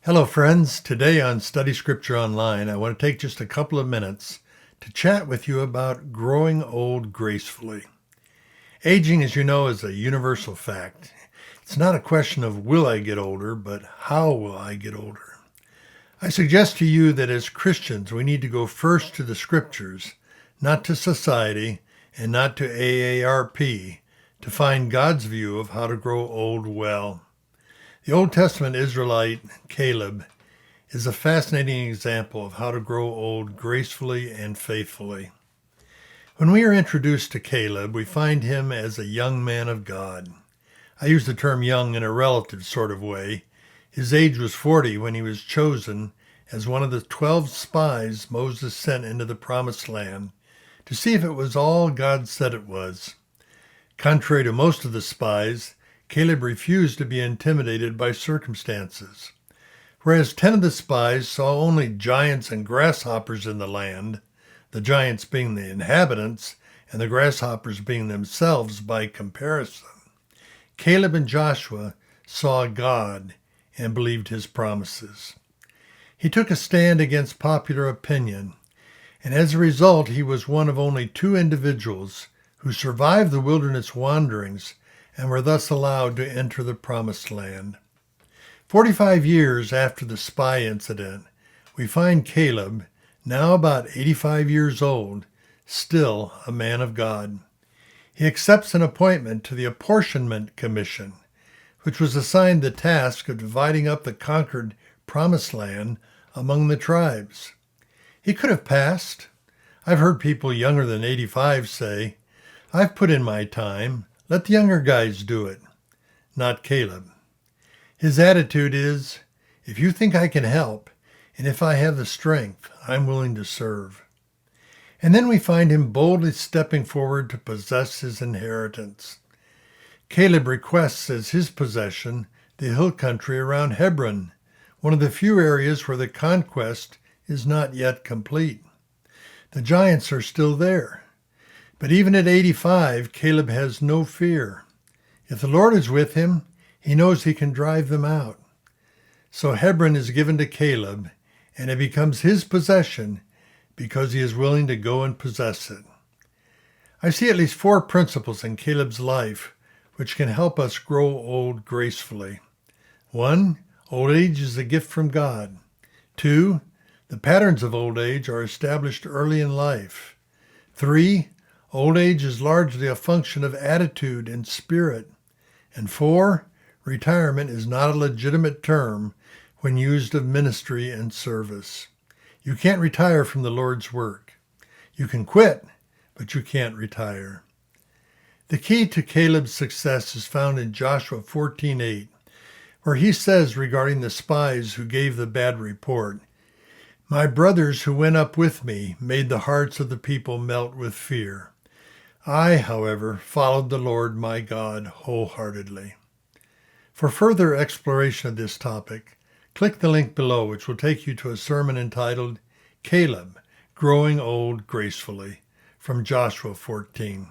Hello, friends. Today on Study Scripture Online, I want to take just a couple of minutes to chat with you about growing old gracefully. Aging, as you know, is a universal fact. It's not a question of will I get older, but how will I get older? I suggest to you that as Christians, we need to go first to the Scriptures, not to society and not to AARP, to find God's view of how to grow old well. The Old Testament Israelite, Caleb, is a fascinating example of how to grow old gracefully and faithfully. When we are introduced to Caleb, we find him as a young man of God. I use the term young in a relative sort of way. His age was 40 when he was chosen as one of the 12 spies Moses sent into the Promised Land to see if it was all God said it was. Contrary to most of the spies, Caleb refused to be intimidated by circumstances. Whereas 10 of the spies saw only giants and grasshoppers in the land, the giants being the inhabitants and the grasshoppers being themselves by comparison, Caleb and Joshua saw God and believed his promises. He took a stand against popular opinion, and as a result, he was one of only 2 individuals who survived the wilderness wanderings and were thus allowed to enter the Promised Land. 45 years after the spy incident, we find Caleb, now about 85 years old, still a man of God. He accepts an appointment to the Apportionment Commission, which was assigned the task of dividing up the conquered Promised Land among the tribes. He could have passed. I've heard people younger than 85 say, "I've put in my time. Let the younger guys do it." Not Caleb. His attitude is, if you think I can help, and if I have the strength, I'm willing to serve. And then we find him boldly stepping forward to possess his inheritance. Caleb requests as his possession the hill country around Hebron, one of the few areas where the conquest is not yet complete. The giants are still there. But even at 85, Caleb has no fear. If the Lord is with him, he knows he can drive them out. So Hebron is given to Caleb, and it becomes his possession because he is willing to go and possess it. I see at least 4 principles in Caleb's life which can help us grow old gracefully. 1, old age is a gift from God. 2, the patterns of old age are established early in life. 3, old age is largely a function of attitude and spirit. And 4, retirement is not a legitimate term when used of ministry and service. You can't retire from the Lord's work. You can quit, but you can't retire. The key to Caleb's success is found in Joshua 14:8, where he says regarding the spies who gave the bad report, "My brothers who went up with me made the hearts of the people melt with fear. I, however, followed the Lord my God wholeheartedly." For further exploration of this topic, click the link below, which will take you to a sermon entitled Caleb, Growing Old Gracefully, from Joshua 14.